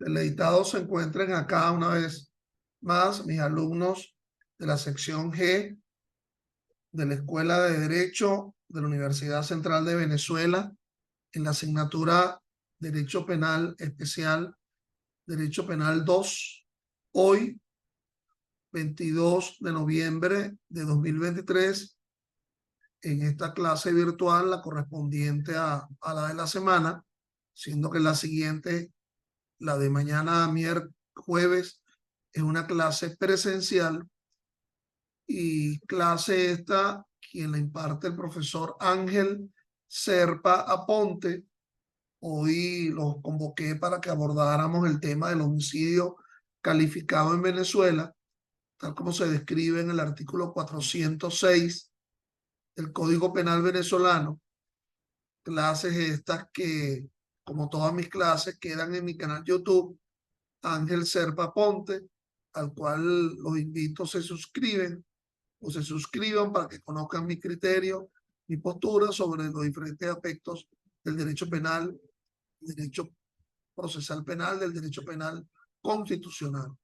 Deleitados se encuentren acá una vez más mis alumnos de la sección G de la Escuela de Derecho de la Universidad Central de Venezuela en la asignatura Derecho Penal Especial, Derecho Penal 2, hoy 22 de noviembre de 2023, en esta clase virtual, la correspondiente a la de la semana, siendo que la siguiente, la de mañana miércoles, jueves, es una clase presencial, y clase esta quien la imparte el profesor Ángel Serpa Aponte. Hoy los convoqué para que abordáramos el tema del homicidio calificado en Venezuela, tal como se describe en el artículo 406 del Código Penal venezolano. Clases estas que, como todas mis clases, quedan en mi canal YouTube, Ángel Serpa Ponte, al cual los invito se suscriban para que conozcan mi criterio, mi postura sobre los diferentes aspectos del derecho penal, del derecho procesal penal, del derecho penal constitucional.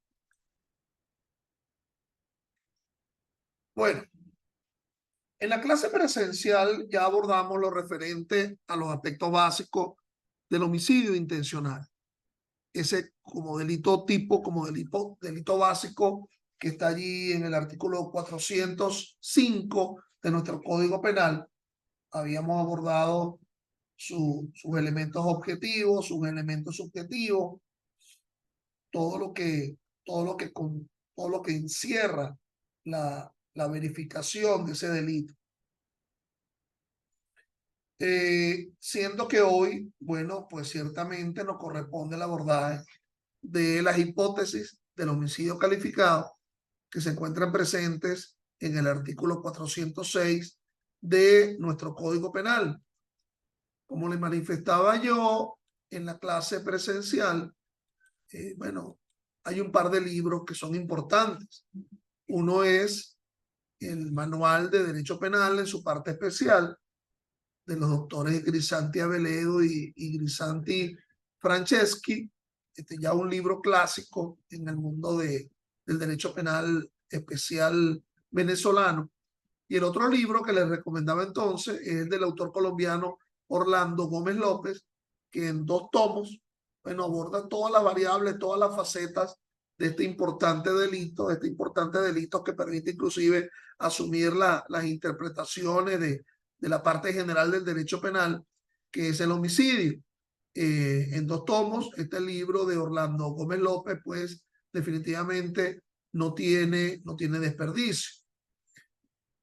Bueno, en la clase presencial ya abordamos lo referente a los aspectos básicos del homicidio intencional. Ese como delito tipo, como delito básico que está allí en el artículo 405 de nuestro Código Penal. Habíamos abordado sus elementos objetivos, sus elementos subjetivos, todo lo que, todo lo que encierra la verificación de ese delito. Siendo que hoy, bueno, pues ciertamente nos corresponde el abordaje de las hipótesis del homicidio calificado que se encuentran presentes en el artículo 406 de nuestro Código Penal. Como le manifestaba yo en la clase presencial, bueno, hay un par de libros que son importantes. Uno es el Manual de Derecho Penal en su parte especial, de los doctores Grisanti Aveledo y Grisanti Franceschi, ya un libro clásico en el mundo del derecho penal especial venezolano. Y el otro libro que les recomendaba entonces es el del autor colombiano Orlando Gómez López, que en 2 tomos, bueno, aborda todas las variables, todas las facetas de este importante delito que permite inclusive asumir las interpretaciones de la parte general del derecho penal, que es el homicidio. En 2 tomos, este libro de Orlando Gómez López, pues definitivamente no tiene desperdicio.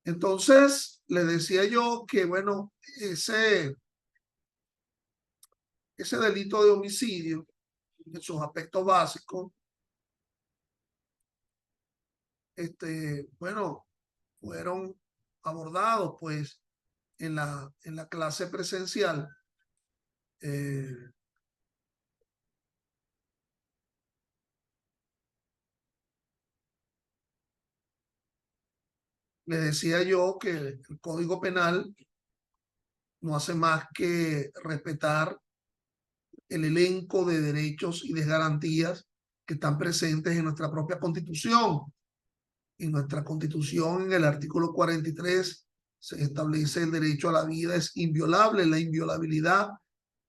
Entonces, le decía yo que, bueno, ese delito de homicidio, en sus aspectos básicos, bueno, fueron abordados, pues, en la clase presencial. Le decía yo que el Código Penal no hace más que respetar el elenco de derechos y de garantías que están presentes en nuestra propia Constitución. En nuestra Constitución, en el artículo 43, se establece el derecho a la vida es inviolable, la inviolabilidad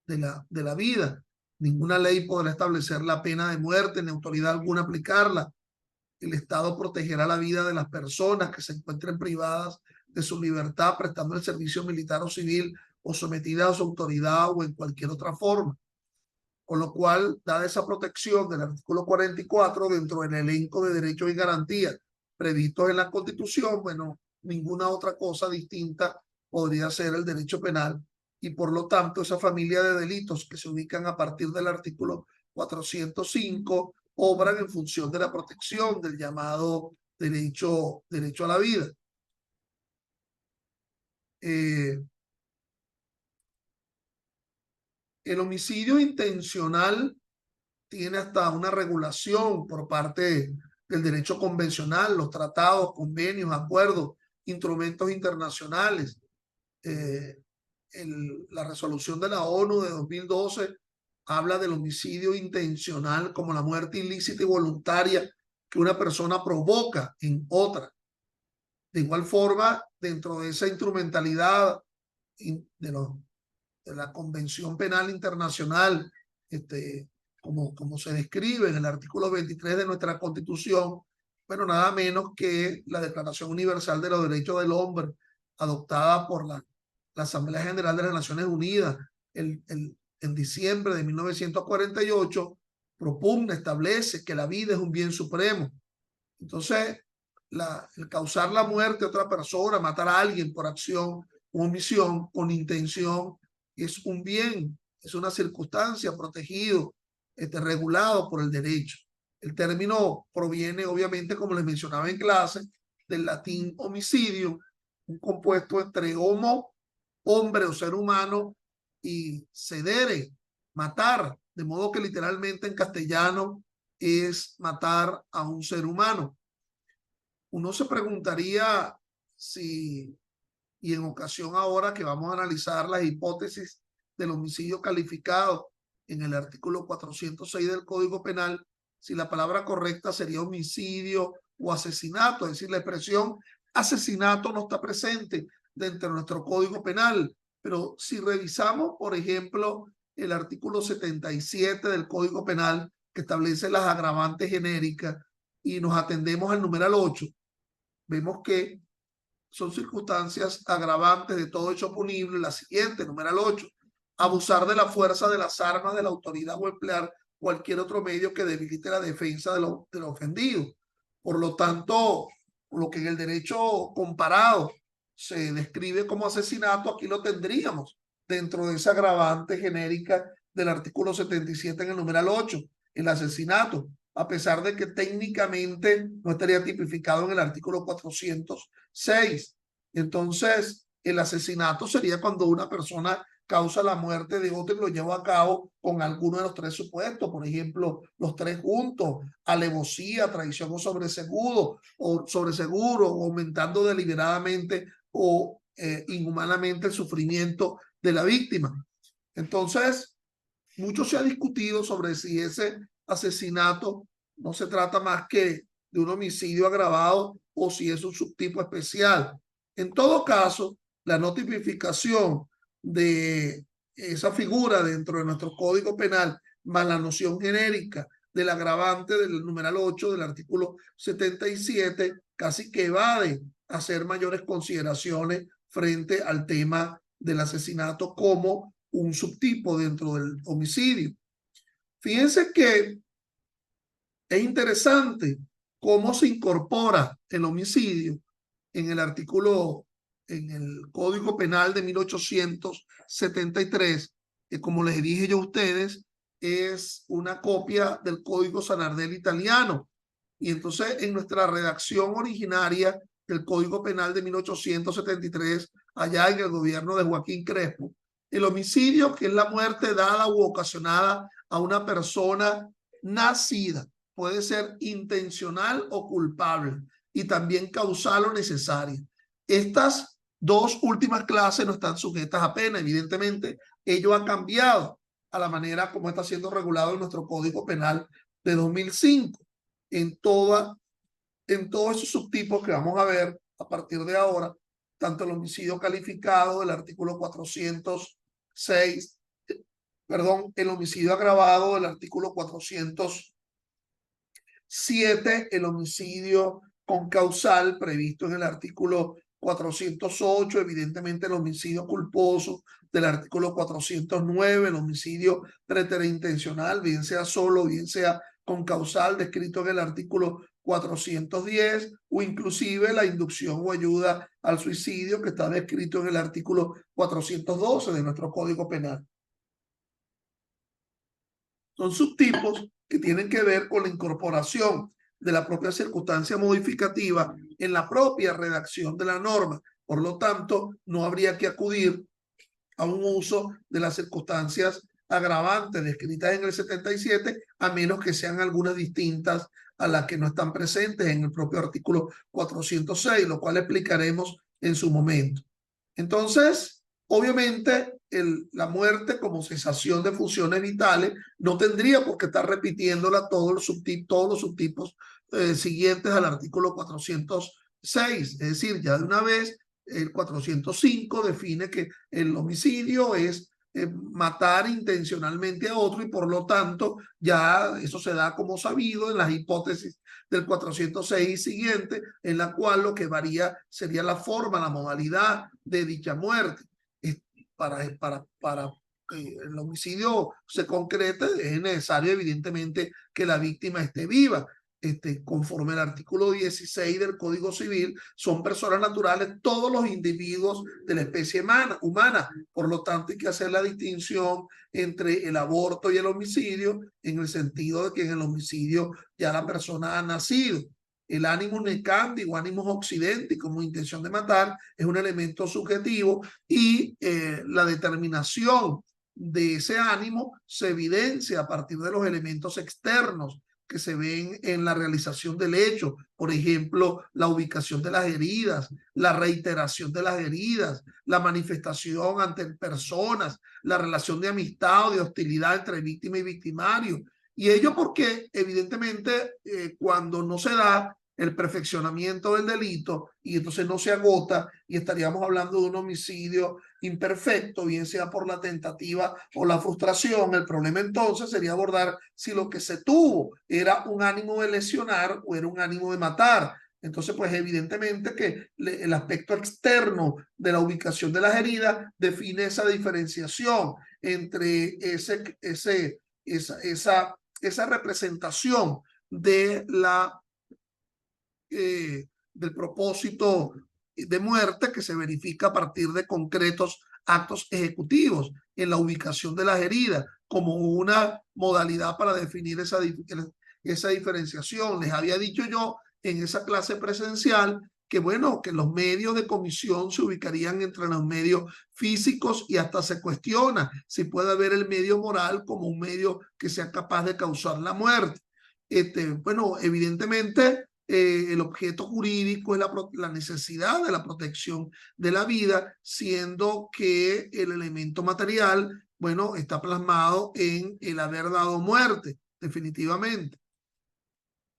de la vida. Ninguna ley podrá establecer la pena de muerte, ni autoridad alguna aplicarla. El Estado protegerá la vida de las personas que se encuentren privadas de su libertad, prestando el servicio militar o civil o sometidas a su autoridad o en cualquier otra forma. Con lo cual, dada esa protección del artículo 44 dentro del elenco de derechos y garantías previstos en la Constitución, bueno, ninguna otra cosa distinta podría ser el derecho penal, y por lo tanto esa familia de delitos que se ubican a partir del artículo 405 obran en función de la protección del llamado derecho a la vida. El homicidio intencional tiene hasta una regulación por parte del derecho convencional, los tratados, convenios, acuerdos, instrumentos internacionales. La resolución de la ONU de 2012 habla del homicidio intencional como la muerte ilícita y voluntaria que una persona provoca en otra. De igual forma, dentro de esa instrumentalidad de la Convención Penal Internacional, como se describe en el artículo 23 de nuestra Constitución, bueno, nada menos que la Declaración Universal de los Derechos del Hombre, adoptada por la Asamblea General de las Naciones Unidas en diciembre de 1948, propugna, establece que la vida es un bien supremo. Entonces, el causar la muerte a otra persona, matar a alguien por acción o omisión, con intención, es un bien, es una circunstancia protegido, regulado por el derecho. El término proviene, obviamente, como les mencionaba en clase, del latín homicidio, un compuesto entre homo, hombre o ser humano, y cedere, matar, de modo que literalmente en castellano es matar a un ser humano. Uno se preguntaría si, y en ocasión ahora que vamos a analizar las hipótesis del homicidio calificado en el artículo 406 del Código Penal, si la palabra correcta sería homicidio o asesinato, es decir, la expresión asesinato no está presente dentro de nuestro Código Penal, pero si revisamos, por ejemplo, el artículo 77 del Código Penal que establece las agravantes genéricas y nos atendemos al numeral 8, vemos que son circunstancias agravantes de todo hecho punible. La siguiente, numeral 8, abusar de la fuerza de las armas de la autoridad o emplear cualquier otro medio que debilite la defensa del ofendido. Por lo tanto, lo que en el derecho comparado se describe como asesinato, aquí lo tendríamos dentro de esa agravante genérica del artículo 77 en el numeral 8, el asesinato, a pesar de que técnicamente no estaría tipificado en el artículo 406. Entonces, el asesinato sería cuando una persona causa la muerte de otro y lo lleva a cabo con alguno de los tres supuestos, por ejemplo, los tres juntos: alevosía, traición o sobreseguro, o aumentando deliberadamente o inhumanamente el sufrimiento de la víctima. Entonces, mucho se ha discutido sobre si ese asesinato no se trata más que de un homicidio agravado o si es un subtipo especial. En todo caso, la no tipificación de esa figura dentro de nuestro Código Penal, más la noción genérica del agravante del numeral 8 del artículo 77, casi que evade hacer mayores consideraciones frente al tema del asesinato como un subtipo dentro del homicidio. Fíjense que es interesante cómo se incorpora el homicidio en el artículo, en el Código Penal de 1873, que, como les dije yo a ustedes, es una copia del Código Sanardel italiano. Y entonces en nuestra redacción originaria del Código Penal de 1873, allá en el gobierno de Joaquín Crespo, el homicidio, que es la muerte dada u ocasionada a una persona nacida, puede ser intencional o culpable, y también causal o necesaria. Estas dos últimas clases no están sujetas a pena, evidentemente. Ello ha cambiado a la manera como está siendo regulado en nuestro Código Penal de 2005. En todos esos subtipos que vamos a ver a partir de ahora, tanto el homicidio calificado del artículo 406, el homicidio agravado del artículo 407, el homicidio con causal previsto en el artículo 408, evidentemente el homicidio culposo del artículo 409, el homicidio preterintencional, bien sea solo, bien sea con causal, descrito en el artículo 410, o inclusive la inducción o ayuda al suicidio, que está descrito en el artículo 412 de nuestro Código Penal. Son subtipos que tienen que ver con la incorporación de la propia circunstancia modificativa en la propia redacción de la norma. Por lo tanto, no habría que acudir a un uso de las circunstancias agravantes descritas en el 77, a menos que sean algunas distintas a las que no están presentes en el propio artículo 406, lo cual explicaremos en su momento. Entonces, obviamente, la muerte como cesación de funciones vitales, no tendría por qué estar repitiéndola todos los subtipos siguientes al artículo 406. Es decir, ya de una vez el 405 define que el homicidio es matar intencionalmente a otro, y por lo tanto ya eso se da como sabido en las hipótesis del 406 y siguiente, en la cual lo que varía sería la forma, la modalidad de dicha muerte. Para que el homicidio se concrete, es necesario evidentemente que la víctima esté viva. Conforme al artículo 16 del Código Civil, son personas naturales todos los individuos de la especie humana. Por lo tanto, hay que hacer la distinción entre el aborto y el homicidio, en el sentido de que en el homicidio ya la persona ha nacido. El ánimo necandi o ánimo occidente como intención de matar es un elemento subjetivo, y la determinación de ese ánimo se evidencia a partir de los elementos externos que se ven en la realización del hecho. Por ejemplo, la ubicación de las heridas, la reiteración de las heridas, la manifestación ante personas, la relación de amistad o de hostilidad entre víctima y victimario. Y ello porque evidentemente cuando no se da el perfeccionamiento del delito y entonces no se agota, y estaríamos hablando de un homicidio imperfecto, bien sea por la tentativa o la frustración, el problema entonces sería abordar si lo que se tuvo era un ánimo de lesionar o era un ánimo de matar. Entonces, pues evidentemente que el aspecto externo de la ubicación de las heridas define esa diferenciación entre esa representación de del propósito de muerte, que se verifica a partir de concretos actos ejecutivos en la ubicación de las heridas, como una modalidad para definir esa diferenciación. Les había dicho yo en esa clase presencial que, bueno, que los medios de comisión se ubicarían entre los medios físicos, y hasta se cuestiona si puede haber el medio moral como un medio que sea capaz de causar la muerte. Bueno, evidentemente el objeto jurídico es la necesidad de la protección de la vida, siendo que el elemento material, bueno, está plasmado en el haber dado muerte, definitivamente.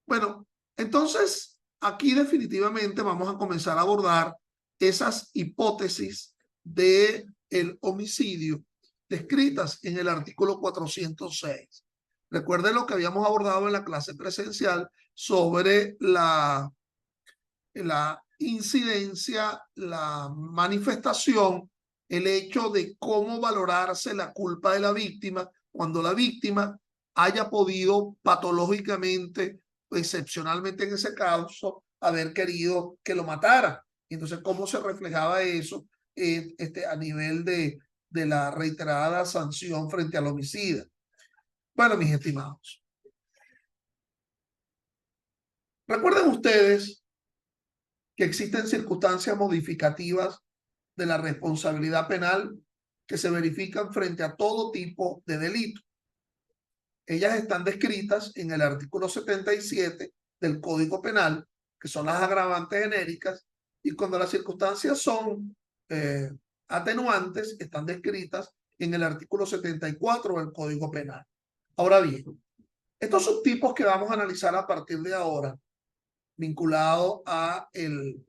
Bueno, entonces aquí definitivamente vamos a comenzar a abordar esas hipótesis de el homicidio descritas en el artículo 406. Recuerden lo que habíamos abordado en la clase presencial sobre la incidencia, la manifestación, el hecho de cómo valorarse la culpa de la víctima cuando la víctima haya podido patológicamente, excepcionalmente en ese caso, haber querido que lo matara. Entonces, ¿cómo se reflejaba eso a nivel de la reiterada sanción frente al homicida? Bueno, mis estimados, recuerden ustedes que existen circunstancias modificativas de la responsabilidad penal que se verifican frente a todo tipo de delito. Ellas están descritas en el artículo 77 del Código Penal, que son las agravantes genéricas, y cuando las circunstancias son atenuantes, están descritas en el artículo 74 del Código Penal. Ahora bien, estos subtipos que vamos a analizar a partir de ahora, vinculado a el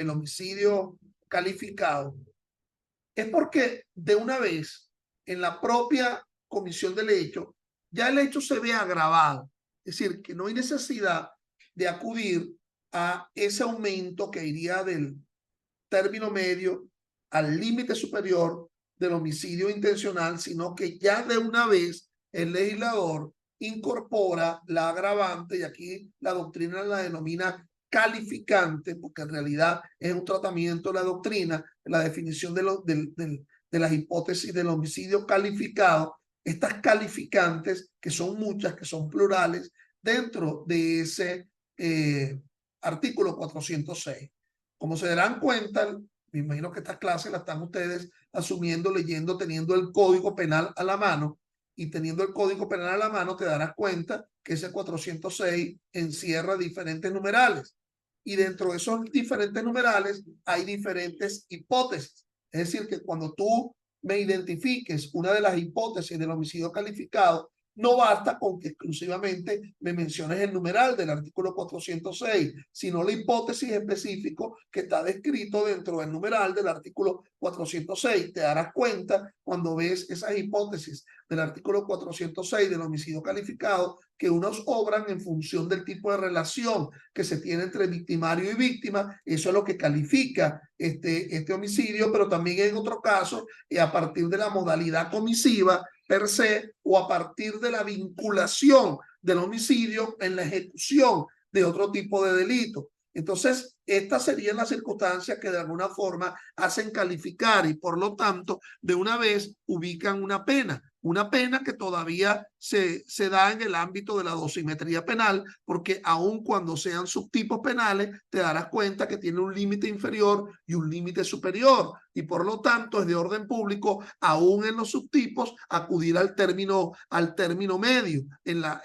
homicidio calificado, es porque de una vez en la propia comisión del hecho, ya el hecho se ve agravado. Es decir, que no hay necesidad de acudir a ese aumento que iría del término medio al límite superior del homicidio intencional, sino que ya de una vez el legislador incorpora la agravante, y aquí la doctrina la denomina calificante, porque en realidad es un tratamiento de la doctrina, la definición de las hipótesis del homicidio calificado, estas calificantes, que son muchas, que son plurales, dentro de ese artículo 406. Como se darán cuenta, me imagino que estas clases las están ustedes asumiendo, leyendo, teniendo el Código Penal a la mano, y teniendo el Código Penal a la mano te darás cuenta que ese 406 encierra diferentes numerales, y dentro de esos diferentes numerales hay diferentes hipótesis. Es decir, que cuando tú me identifiques una de las hipótesis del homicidio calificado, no basta con que exclusivamente me menciones el numeral del artículo 406, sino la hipótesis específica que está descrito dentro del numeral del artículo 406. Te darás cuenta cuando ves esas hipótesis del artículo 406 del homicidio calificado que unos obran en función del tipo de relación que se tiene entre victimario y víctima. Eso es lo que califica este homicidio, pero también en otro caso, a partir de la modalidad comisiva per se o a partir de la vinculación del homicidio en la ejecución de otro tipo de delito. Entonces, estas serían las circunstancias que de alguna forma hacen calificar y por lo tanto de una vez ubican una pena que todavía se da en el ámbito de la dosimetría penal, porque aun cuando sean subtipos penales, te darás cuenta que tiene un límite inferior y un límite superior, y por lo tanto es de orden público, aún en los subtipos, acudir al término medio, en la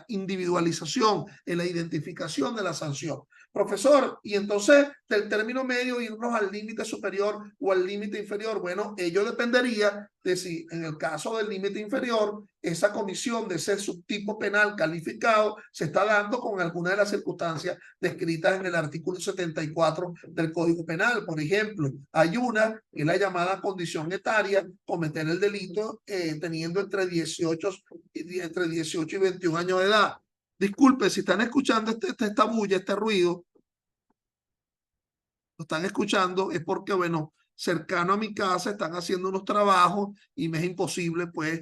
individualización, en la identificación de la sanción. Profesor, y entonces del término medio irnos al límite superior o al límite inferior. Bueno, ello dependería de si en el caso del límite inferior, esa comisión de ese subtipo penal calificado se está dando con alguna de las circunstancias descritas en el artículo 74 del Código Penal. Por ejemplo, hay una que es la llamada condición etaria, cometer el delito teniendo entre 18 y 21 años de edad. Disculpe, si están escuchando esta bulla, este ruido, lo están escuchando, es porque, bueno, cercano a mi casa están haciendo unos trabajos y me es imposible, pues,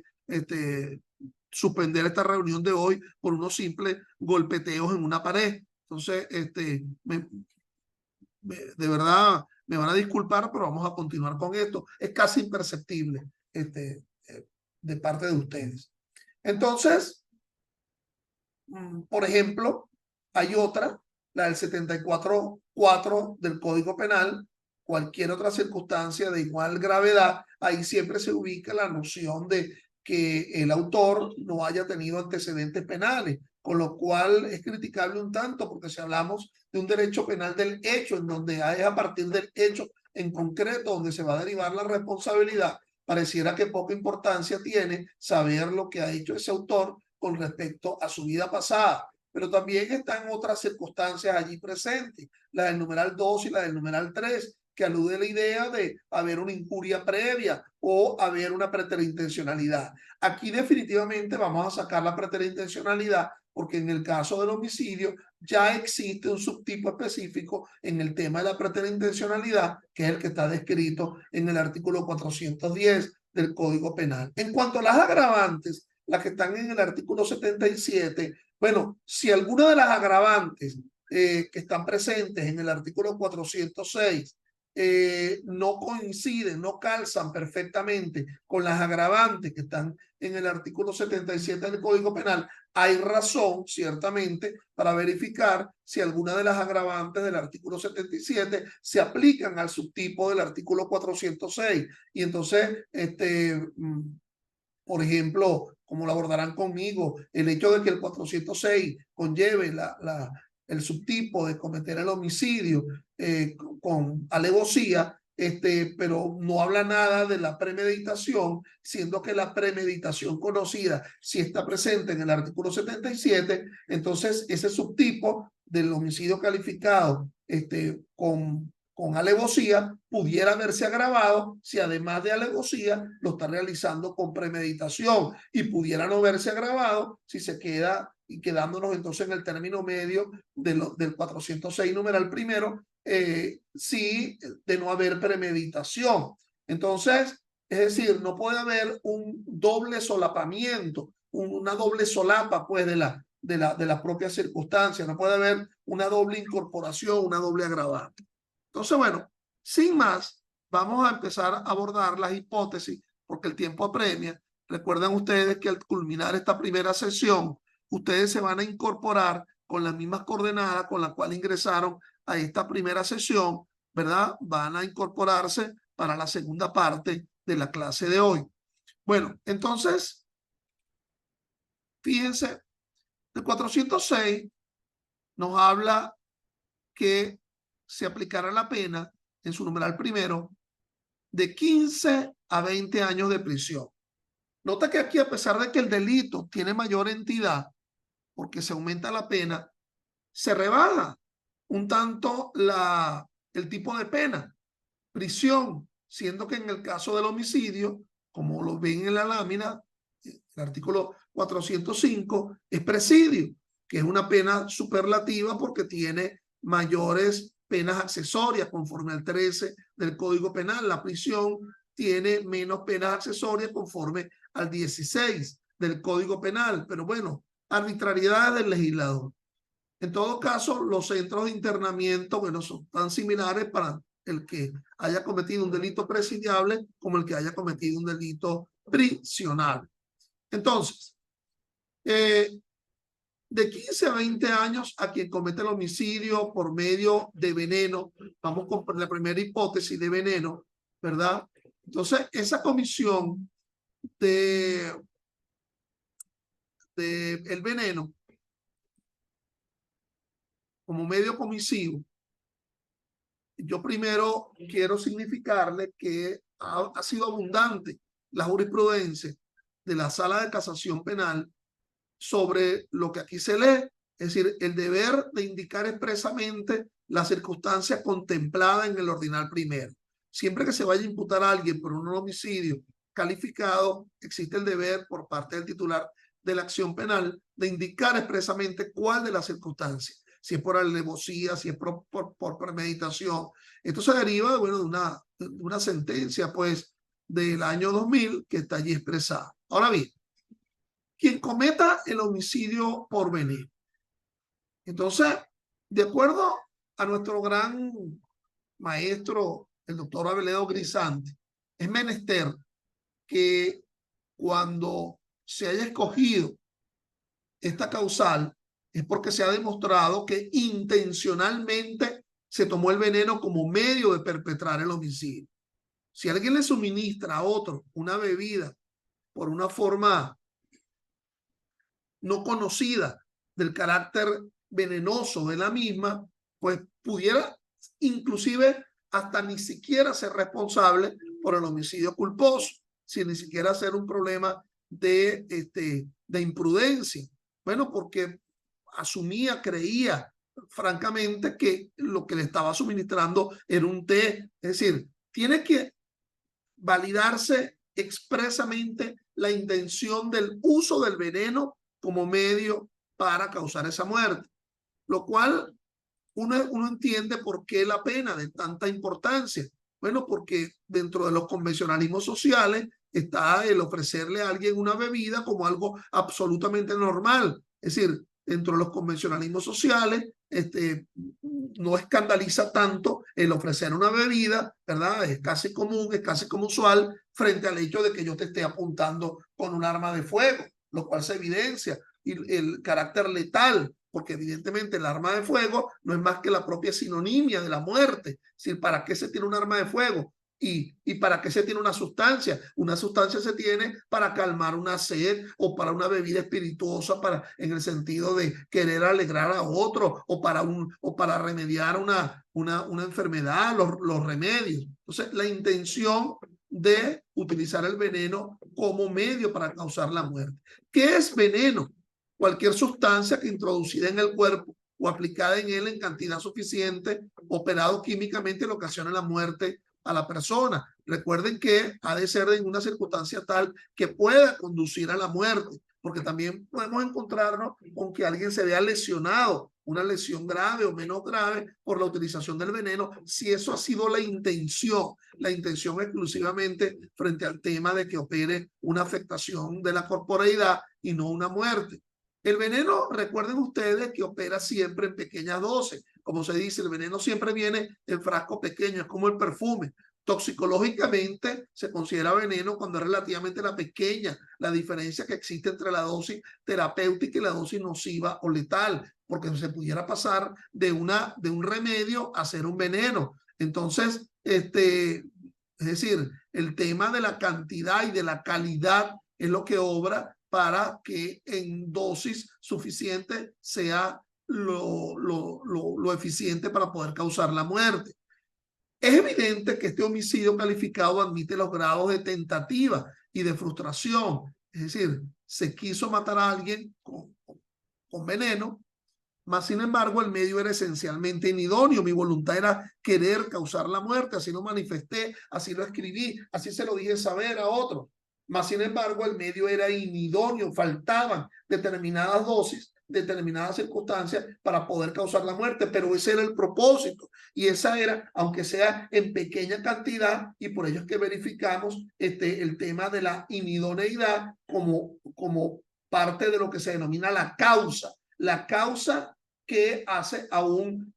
suspender esta reunión de hoy por unos simples golpeteos en una pared. Entonces, de verdad, me van a disculpar, pero vamos a continuar con esto. Es casi imperceptible de parte de ustedes. Entonces, por ejemplo, hay otra, la del 74.4 del Código Penal, cualquier otra circunstancia de igual gravedad, ahí siempre se ubica la noción de que el autor no haya tenido antecedentes penales, con lo cual es criticable un tanto, porque si hablamos de un derecho penal del hecho, en donde es a partir del hecho en concreto donde se va a derivar la responsabilidad, pareciera que poca importancia tiene saber lo que ha hecho ese autor con respecto a su vida pasada, pero también están otras circunstancias allí presentes, la del numeral 2 y la del numeral 3, que alude a la idea de haber una injuria previa o haber una preterintencionalidad. Aquí definitivamente vamos a sacar la preterintencionalidad porque en el caso del homicidio ya existe un subtipo específico en el tema de la preterintencionalidad, que es el que está descrito en el artículo 410 del Código Penal. En cuanto a las agravantes, las que están en el artículo 77, bueno, si alguna de las agravantes que están presentes en el artículo 406 no coinciden, no calzan perfectamente con las agravantes que están en el artículo 77 del Código Penal, hay razón, ciertamente, para verificar si alguna de las agravantes del artículo 77 se aplican al subtipo del artículo 406. Y entonces, por ejemplo, como lo abordarán conmigo, el hecho de que el 406 conlleve el subtipo de cometer el homicidio con alevosía, pero no habla nada de la premeditación, siendo que la premeditación conocida, si está presente en el artículo 77, entonces ese subtipo del homicidio calificado con alevosía pudiera verse agravado si además de alevosía lo está realizando con premeditación, y pudiera no verse agravado si se queda y quedándonos entonces en el término medio del 406 numeral primero, sí, de no haber premeditación. Entonces, es decir, no puede haber un doble solapamiento, una doble solapa pues de la propia circunstancia, no puede haber una doble incorporación, una doble agravante. Entonces, bueno, sin más, vamos a empezar a abordar las hipótesis porque el tiempo apremia. Recuerden ustedes que al culminar esta primera sesión, ustedes se van a incorporar con las mismas coordenadas con las cuales ingresaron a esta primera sesión, ¿verdad? Van a incorporarse para la segunda parte de la clase de hoy. Bueno, entonces, fíjense, el 406 nos habla que se aplicará la pena en su numeral primero de 15 a 20 años de prisión. Nota que aquí, a pesar de que el delito tiene mayor entidad, porque se aumenta la pena, se rebaja un tanto el tipo de pena, prisión, siendo que en el caso del homicidio, como lo ven en la lámina, el artículo 405, es presidio, que es una pena superlativa porque tiene mayores penas accesorias conforme al 13 del Código Penal. La prisión tiene menos penas accesorias conforme al 16 del Código Penal. Pero bueno, arbitrariedad del legislador. En todo caso, los centros de internamiento, bueno, son tan similares para el que haya cometido un delito presidiable como el que haya cometido un delito prisional. Entonces, de 15 a 20 años a quien comete el homicidio por medio de veneno, vamos con la primera hipótesis de veneno, ¿verdad? Entonces, esa comisión de el veneno como medio comisivo, yo primero quiero significarle que ha sido abundante la jurisprudencia de la Sala de Casación Penal sobre lo que aquí se lee, es decir, el deber de indicar expresamente la circunstancia contemplada en el ordinal primero. Siempre que se vaya a imputar a alguien por un homicidio calificado, existe el deber por parte del titular de la acción penal de indicar expresamente cuál de las circunstancias, si es por alevosía, si es por premeditación. Esto se deriva, bueno, de una sentencia, pues, del año 2000 que está allí expresada. Ahora bien, quien cometa el homicidio por veneno. Entonces, de acuerdo a nuestro gran maestro, el doctor Abeledo Grisante, es menester que cuando se haya escogido esta causal es porque se ha demostrado que intencionalmente se tomó el veneno como medio de perpetrar el homicidio. Si alguien le suministra a otro una bebida por una forma no conocida del carácter venenoso de la misma, pues pudiera inclusive hasta ni siquiera ser responsable por el homicidio culposo, sin ni siquiera ser un problema de imprudencia. Bueno, porque asumía, creía francamente que lo que le estaba suministrando era un té. Es decir, tiene que validarse expresamente la intención del uso del veneno como medio para causar esa muerte, lo cual uno entiende por qué la pena de tanta importancia. Bueno, porque dentro de los convencionalismos sociales está el ofrecerle a alguien una bebida como algo absolutamente normal. Es decir, dentro de los convencionalismos sociales, no escandaliza tanto el ofrecer una bebida, ¿verdad? Es casi común, es casi como usual frente al hecho de que yo te esté apuntando con un arma de fuego, lo cual se evidencia y el carácter letal, porque evidentemente el arma de fuego no es más que la propia sinonimia de la muerte. Es decir, ¿para qué se tiene un arma de fuego? ¿Y para qué se tiene una sustancia? Una sustancia se tiene para calmar una sed o para una bebida espirituosa, en el sentido de querer alegrar a otro o para remediar una enfermedad, los remedios. Entonces, la intención de utilizar el veneno como medio para causar la muerte. ¿Qué es veneno? Cualquier sustancia que introducida en el cuerpo o aplicada en él en cantidad suficiente, operado químicamente, le ocasiona la muerte a la persona. Recuerden que ha de ser en una circunstancia tal que pueda conducir a la muerte, porque también podemos encontrarnos con que alguien se vea lesionado, una lesión grave o menos grave por la utilización del veneno, si eso ha sido la intención exclusivamente frente al tema de que opere una afectación de la corporeidad y no una muerte. El veneno, recuerden ustedes que opera siempre en pequeñas dosis. Como se dice, el veneno siempre viene en frascos pequeños, es como el perfume. Toxicológicamente se considera veneno cuando es relativamente pequeña la diferencia que existe entre la dosis terapéutica y la dosis nociva o letal, porque se pudiera pasar de un remedio a ser un veneno. Entonces, es decir, el tema de la cantidad y de la calidad es lo que obra para que en dosis suficiente sea lo eficiente para poder causar la muerte. Es evidente que este homicidio calificado admite los grados de tentativa y de frustración. Es decir, se quiso matar a alguien con veneno, mas sin embargo el medio era esencialmente inidóneo. Mi voluntad era querer causar la muerte, así lo manifesté, así lo escribí, así se lo dije saber a otros. Mas sin embargo el medio era inidóneo, faltaban determinadas dosis, determinadas circunstancias para poder causar la muerte, pero ese era el propósito y esa era, aunque sea en pequeña cantidad, y por ello es que verificamos el tema de la inidoneidad como parte de lo que se denomina la causa que hace a un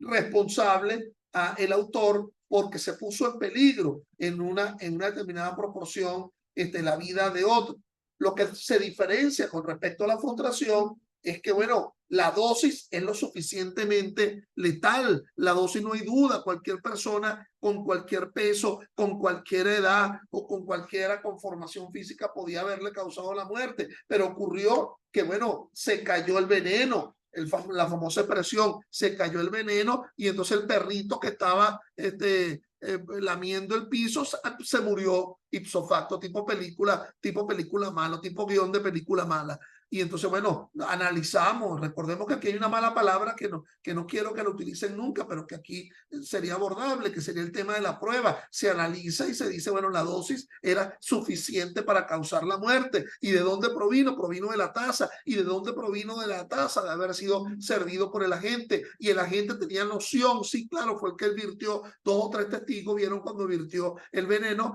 responsable a el autor porque se puso en peligro en una determinada proporción la vida de otro. Lo que se diferencia con respecto a la frustración es que, bueno, la dosis es lo suficientemente letal. La dosis no hay duda. Cualquier persona con cualquier peso, con cualquier edad o con cualquier conformación física podía haberle causado la muerte. Pero ocurrió que, bueno, se cayó el veneno. La famosa expresión, se cayó el veneno y entonces el perrito que estaba lamiendo el piso se murió ipso facto, tipo película mala, tipo guión de película mala. Y entonces, bueno, analizamos, recordemos que aquí hay una mala palabra que no quiero que la utilicen nunca, pero que aquí sería abordable, que sería el tema de la prueba. Se analiza y se dice, bueno, la dosis era suficiente para causar la muerte. ¿Y de dónde provino? Provino de la taza. ¿Y de dónde provino de la taza? De haber sido servido por el agente. Y el agente tenía noción, sí, claro, fue el que virtió. 2 o 3 testigos vieron cuando vertió el veneno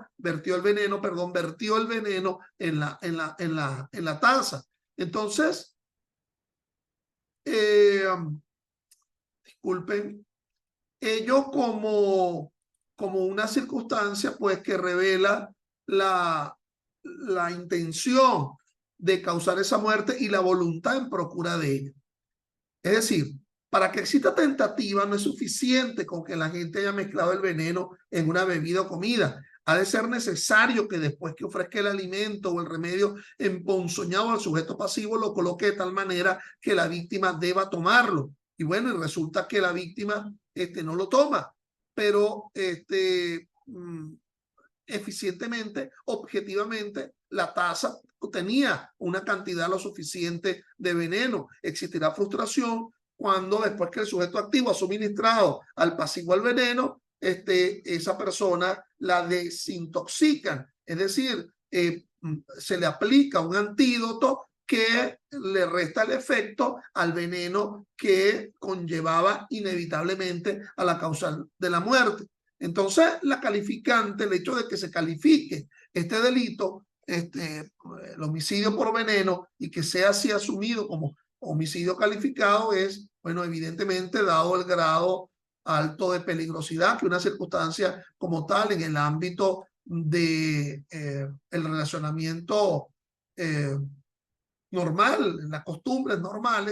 en la taza. Entonces, disculpen, ello como una circunstancia pues que revela la intención de causar esa muerte y la voluntad en procura de ella. Es decir, para que exista tentativa no es suficiente con que la gente haya mezclado el veneno en una bebida o comida. Ha de ser necesario que después que ofrezca el alimento o el remedio emponzoñado al sujeto pasivo lo coloque de tal manera que la víctima deba tomarlo. Y bueno, y resulta que la víctima no lo toma, pero eficientemente, objetivamente, la taza tenía una cantidad lo suficiente de veneno. Existirá frustración cuando después que el sujeto activo ha suministrado al pasivo el veneno, esa persona la desintoxican. Es decir, se le aplica un antídoto que le resta el efecto al veneno que conllevaba inevitablemente a la causa de la muerte. Entonces, la calificante, el hecho de que se califique este delito, el homicidio por veneno, y que sea así asumido como homicidio calificado es, bueno, evidentemente dado el grado alto de peligrosidad que una circunstancia como tal en el ámbito de el relacionamiento normal, en las costumbres normales,